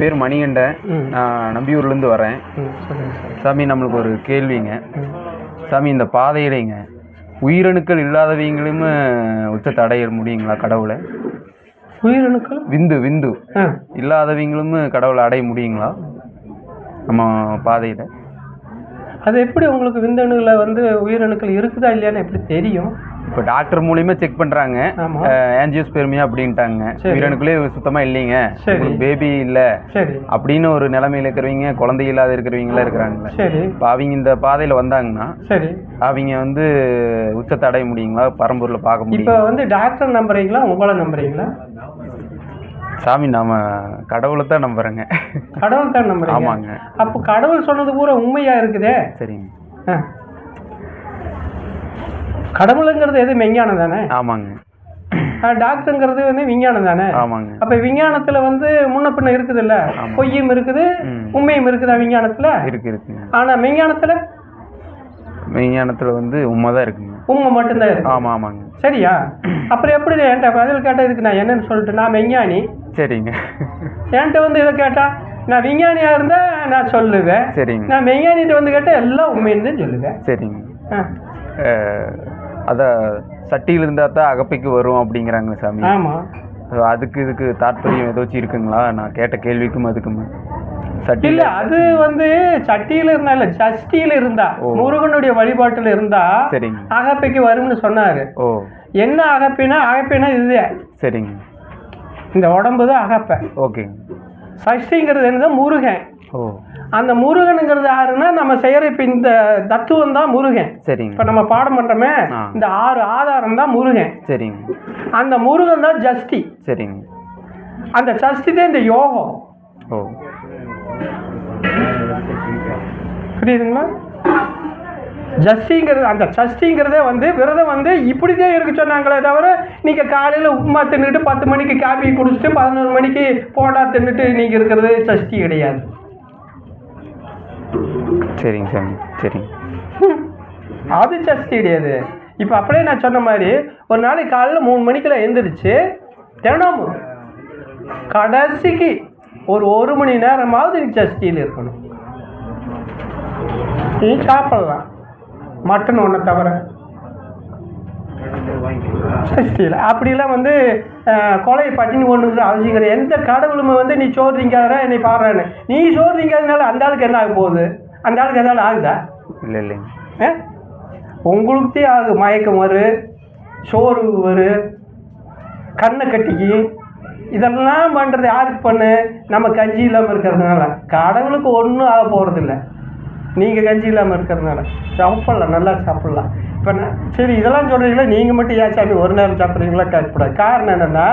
பேர் மணிகண்டன். நான் நம்பியூர்லேருந்து வரேன். சாமி, நம்மளுக்கு ஒரு கேள்விங்க. சாமி, இந்த பாதையிலைங்க உயிரணுக்கள் இல்லாதவங்களும் உச்சத்தை அடைய முடியுங்களா கடவுளை? உயிரணுக்கள் விந்து இல்லாதவங்களும் கடவுளை அடைய முடியுங்களா நம்ம பாதையில்? அது எப்படி உங்களுக்கு விந்தணுவில் வந்து உயிரணுக்கள் இருக்குதா இல்லையான்னு எப்படி தெரியும்? இப்போ டாக்டர் மூலியமா செக் பண்ணுறாங்க, ஆஞ்சியோஸ்பெர்மியா அப்படின்ட்டாங்க. உயிரணுக்களே சுத்தமாக இல்லைங்க, பேபி இல்லை அப்படின்னு ஒரு நிலைமையில் இருக்கிறவங்க, குழந்தை இல்லாத இருக்கிறவங்களாம் இருக்கிறாங்களே. இப்போ அவங்க இந்த பாதையில் வந்தாங்கன்னா அவங்க வந்து உச்சத்தை அடைய முடியுங்களா? பரம்பூரில் பார்க்க முடியும்? இப்போ வந்து டாக்டர் நம்புறீங்களா உங்களை நம்புறீங்களா? சாமி, நாம கடவுளை தான் நம்புறேங்க. கடவுள் தான் நம்புறீங்க? ஆமாங்க. அப்போ கடவுள் சொன்னது பூரா உண்மையா இருக்குதே. சரிங்க. கடவுளுங்கிறது எது விஞ்ஞானம் தானே? ஆமாங்க. டாக்டருங்கிறது வந்து விஞ்ஞானம் தானே? ஆமாங்க. அப்ப விஞ்ஞானத்துல வந்து முன்ன பின்ன இருக்குது இல்ல, பொய்யும் இருக்குது உண்மையும் இருக்குதா விஞ்ஞானத்துல? இருக்கு. ஆனா விஞ்ஞானத்துல வந்து உண்மைதான் இருக்குங்க. உண்மை மட்டும்தான் இருக்கு. ஆமாங்க. சரியா? அப்புறம் எப்படி என்கிட்ட பதில் கேட்டா இதுக்கு நான் என்னன்னு சொல்லிட்டு, நான் விஞ்ஞானி. சரிங்க. என்கிட்ட வந்து இதை கேட்டா நான் விஞ்ஞானியா இருந்தா நான் சொல்லுவேன். சரிங்க. நான் விஞ்ஞானிகிட்ட வந்து கேட்டா எல்லாம் உண்மைன்னு தான் சொல்லுவேன். சரிங்க. அதான் சட்டியில் இருந்தால் தான் அகப்பைக்கு வரும் அப்படிங்கிறாங்க சாமி. ஆமாம். இதுக்கு தாற்பயம் ஏதாச்சும் இருக்குங்களா? நான் கேட்ட கேள்விக்கும் அதுக்குமே இல்ல, அது வந்து சட்டியில இருந்தா இல்ல, சஷ்டியில இருந்தா, முருகனுடைய வழிபாட்டுல இருந்தா அகப்பைக்கு வரும்னு சொன்னாரு. என்ன அகப்பைனா இதுதான். சரிங்க. இந்த உடம்பு தான் அகப்பை. ஓகேங்க. சஷ்டிங்கிறது என்னதான் முருகன். அந்த முருகனுங்கிறது யாருன்னா நம்ம செய்யற இப்ப இந்த தத்துவம் தான் முருகன். சரிங்க. இப்ப நம்ம பாடம் பண்றோமே, இந்த 6 ஆதாரம் தான் முருகன். சரிங்க. அந்த முருகன் தான் ஜஷ்டி. சரிங்க. அந்த சஷ்டி தான் இந்த யோகம். புரியுதுங்களா? ஜஷ்டிங்கிறது, அந்த சஷ்டிங்கிறதே வந்து விரதம் வந்து இப்படிதான் இருக்கு சொன்னாங்களே தவிர, நீங்க காலையில உப்புமா தின்னுட்டு 10 மணிக்கு காபி குடிச்சிட்டு 11 மணிக்கு போண்டா தின்னுட்டு நீங்க இருக்கிறது சஷ்டி கிடையாது. சரிங்க சாமி. சரிங்க. அது சஷ்டி கிடையாது. இப்போ அப்படியே நான் சொன்ன மாதிரி ஒரு நாளைக்கு காலையில் 3 மணிக்கெல்லாம் எழுந்திரிச்சு தினமும் கடைசிக்கு ஒரு மணி நேரமாவது நீ சஷ்டியில் இருக்கணும். நீ சாப்பிடலாம் மட்டன் ஒன்றை தவிர சஷ்டியில். அப்படிலாம் வந்து கொலையை பட்டினி ஒன்றுங்கிற அவசியம் கிடையாது. எந்த கடவுளுமே வந்து நீ சோறு திங்காத என்னை பாடுறான்னு, நீ சோறு திங்காதனால அந்த ஆளுக்கு என்ன ஆக போகுது? அந்த ஆளுக்கு எதாவது ஆகுதா? இல்லைங்க. உங்களுக்கே ஆகு. மயக்கம் வரும், சோறு வரும், கண்ணை கட்டிக்கு. இதெல்லாம் பண்ணுறது யாருக்கு பண்ணு? நம்ம கஞ்சி இல்லாமல் இருக்கிறதுனால. கடவுளுக்கு ஒன்றும் ஆக போகிறதில்ல. நீங்கள் கஞ்சி இல்லாமல் இருக்கிறதுனால சாப்பிட்லாம், நல்லா சாப்பிட்லாம். இப்போ சரி, இதெல்லாம் சொல்கிறீங்களா? நீங்கள் மட்டும் ஏன் சாமி ஒரு நேரம் சாப்பிட்றீங்களா கேட்கக்கூடாது. காரணம் என்னென்னா,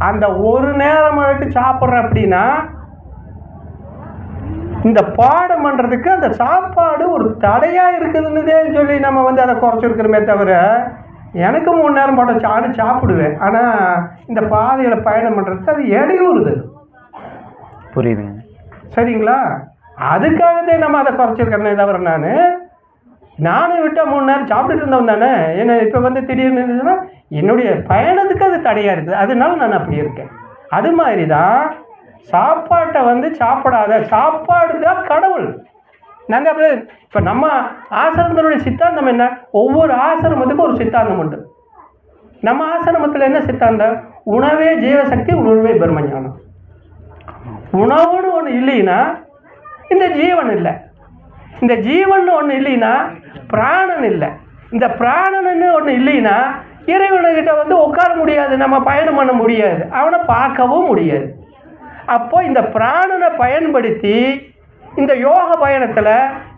அந்த ஒரு நேரம் மட்டும் சாப்பிட்றேன் அப்படின்னா இந்த பாடம் பண்ணுறதுக்கு அந்த சாப்பாடு ஒரு தடையாக இருக்குதுன்னதே சொல்லி நம்ம வந்து அதை குறைச்சிருக்கிறோமே தவிர, எனக்கு 3 நேரம் போட்ட சாப்பிடுவேன். ஆனால் இந்த பாதையில் பயணம் பண்ணுறதுக்கு அது இடையூறுது. புரியுதுங்க. சரிங்களா? அதுக்காகத்தான் நம்ம அதை குறைச்சிருக்கிறேனே தவிர, நானும் விட்டால் 3 நேரம் சாப்பிட்டுட்டு இருந்தவன் தானே. ஏன்னா இப்போ வந்து திடீர்னு இருந்துச்சுன்னா என்னுடைய பயணத்துக்கு அது தடையாக இருக்குது. அதனால நான் அப்படி இருக்கேன். அது மாதிரி தான் சாப்பாட்டை வந்து சாப்பிடாத, சாப்பாடு தான் கடவுள். நாங்கள் அப்படி இப்போ நம்ம ஆசிரமத்தினுடைய சித்தாந்தம் என்ன? ஒவ்வொரு ஆசிரமத்துக்கும் ஒரு சித்தாந்தம் உண்டு. நம்ம ஆசிரமத்தில் என்ன சித்தாந்தம்? உணவே ஜீவசக்தி, உணவே பிரம்மஞானம். உணவுன்னு ஒன்று இல்லைன்னா இந்த ஜீவன் இல்லை. இந்த ஜீவன் ஒன்று இல்லைன்னா பிராணன் இல்லை. இந்த பிராணன்னு ஒன்று இல்லைன்னா இறைவன்கிட்ட வந்து உட்கார முடியாது, நம்ம பயணம் பண்ண முடியாது, அவனை பார்க்கவும் முடியாது. அப்போ இந்த பிராணனை பயன்படுத்தி இந்த யோக பயணத்தில்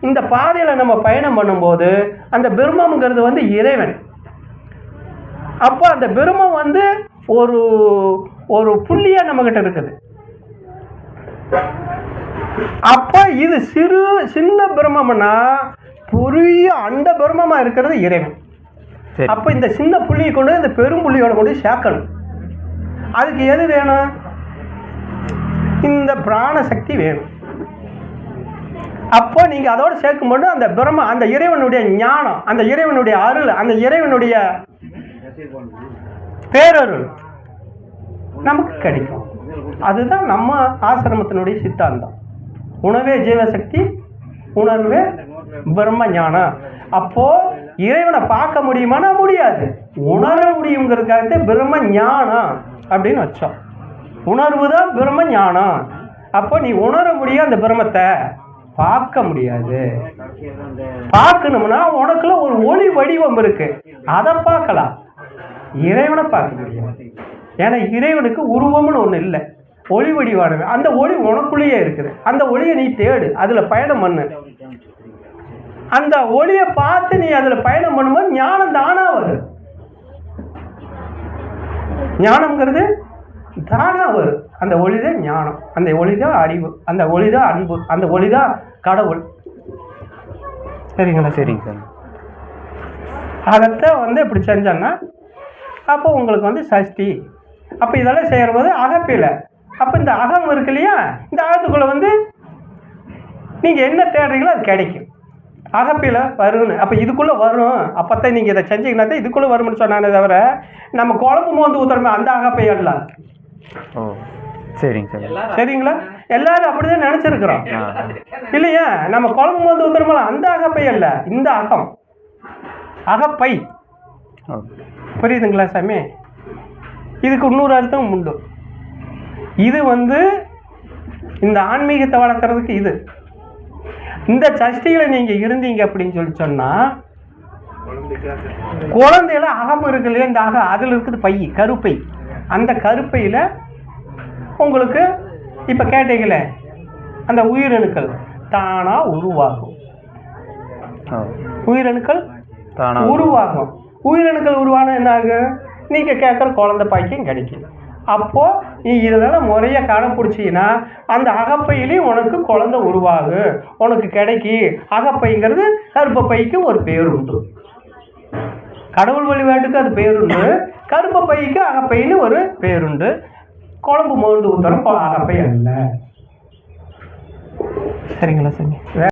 இந்த பாதையில் நம்ம பயணம் பண்ணும்போது அந்த பிரம்மங்கிறது வந்து இறைவன். அப்போ அந்த பிரம்மம் வந்து ஒரு ஒரு புள்ளியாக நம்மக்கிட்ட இருக்குது. அப்போ இது சின்ன பிரம்மம்னா பெரிய அண்ட பிரம்மமாக இருக்கிறது இறைவன். அப்போ இந்த சின்ன புள்ளியை கொண்டு இந்த பெரும் புள்ளியோட கொண்டு சேர்க்கணும். அதுக்கு எது வேணும்? இந்த பிராண சக்தி வேணும். அப்போ நீங்கள் அதோடு சேர்க்கும்போது அந்த பிரம்ம, அந்த இறைவனுடைய ஞானம், அந்த இறைவனுடைய அருள், அந்த இறைவனுடைய பேரருள் நமக்கு கிடைக்கும். அதுதான் நம்ம ஆசிரமத்தினுடைய சித்தாந்தம். உணவே ஜீவசக்தி, உணர்வே பிரம்ம ஞானம். அப்போ இறைவனை பார்க்க முடியுமானா முடியாது, உணர முடியுங்கிறதுக்காக பிரம்ம ஞானம் அப்படின்னு வச்சோம். உணர்வு தான் பிரம்ம ஞானம். அப்போ நீ உணர முடியும், அந்த பிரம்மத்தை பார்க்க முடியாது. பார்க்கணும்னா உனக்குள்ள ஒரு ஒளி வடிவம் இருக்கு, அதை பார்க்கலாம். இறைவனை பார்க்க முடியாது. ஏன்னா இறைவனுக்கு உருவம்னு ஒன்று இல்லை, ஒளி வடிவானது. அந்த ஒளி உனக்குள்ளேயே இருக்குது. அந்த ஒளியை நீ தேடு, அதில் பயணம் பண்ணு. அந்த ஒளியை பார்த்து நீ அதில் பயணம் பண்ணும்போது ஞானம் தானா வரும். ஞானம்ங்கிறது தானா வரும். அந்த ஒளிதான் ஞானம், அந்த ஒளிதான் அறிவு, அந்த ஒளிதான் அன்பு, அந்த ஒளிதான் கடவுள். சரிங்களா? சரிங்க சார். அதைத்தான் இப்படி செஞ்சோன்னா அப்போ உங்களுக்கு சஷ்டி. அப்போ இதெல்லாம் செய்யறது அகப்பில. அப்போ இந்த அகம் இருக்கு இல்லையா, இந்த அகத்துக்குள்ள நீங்கள் என்ன தேடுறீங்களோ அது கிடைக்கும். அகப்பில வரும்னு அப்போ இதுக்குள்ளே வரும். அப்போத்தான் நீங்கள் இதை செஞ்சீங்கன்னா தான் இதுக்குள்ளே வரும்னு சொன்னானே தவிர நம்ம குழம்பு மோந்து ஊற்றுறோமே அந்த அகப்பையல்ல. ஓ சரிங்க சார். சரிங்களா? எல்லாரும் அப்படிதான் நினச்சிருக்கிறோம் இல்லையா? நம்ம குழம்பு மோந்து ஊற்றுறோமோ அந்த அகப்பையல்ல, இந்த அகம் அகப்பை. புரியுதுங்களா சாமி? இதுக்கு இன்னொரு அர்த்தம் உண்டு. இது இந்த ஆன்மீகத்தை வளர்க்குறதுக்கு இது. இந்த சஷ்டியில் நீங்கள் இருந்தீங்க அப்படின்னு சொன்னால் குழந்தையில அகம் இருக்கு இல்லையா, இந்த அதில் இருக்குது பை, கருப்பை. அந்த கருப்பையில் உங்களுக்கு இப்போ கேட்டீங்களே அந்த உயிரணுக்கள் தானாக உருவாகும். உயிரணுக்கள் உருவாகும். உயிரணுக்கள் உருவான என்ன ஆகும்? நீங்கள் கேட்குற குழந்தை பாய்க்கும் கிடைக்கும். அப்போது நீ இதெல்லாம் முறையாக கடைப்பிடிச்சிங்கன்னா அந்த அகப்பையிலையும் உனக்கு குழந்தை உருவாகும், உனக்கு கிடைக்கி. அகப்பைங்கிறது கருப்பை பைக்கு ஒரு பேர் உண்டு. கடவுள் வழிபாட்டுக்கு அது பேருண்டு, கருப்பை பைக்கு அகப்பைன்னு ஒரு பேருண்டு. குழம்பு மோந்து ஊற்றுறோம் அகப்பை அல்ல. சரிங்களா சாமி?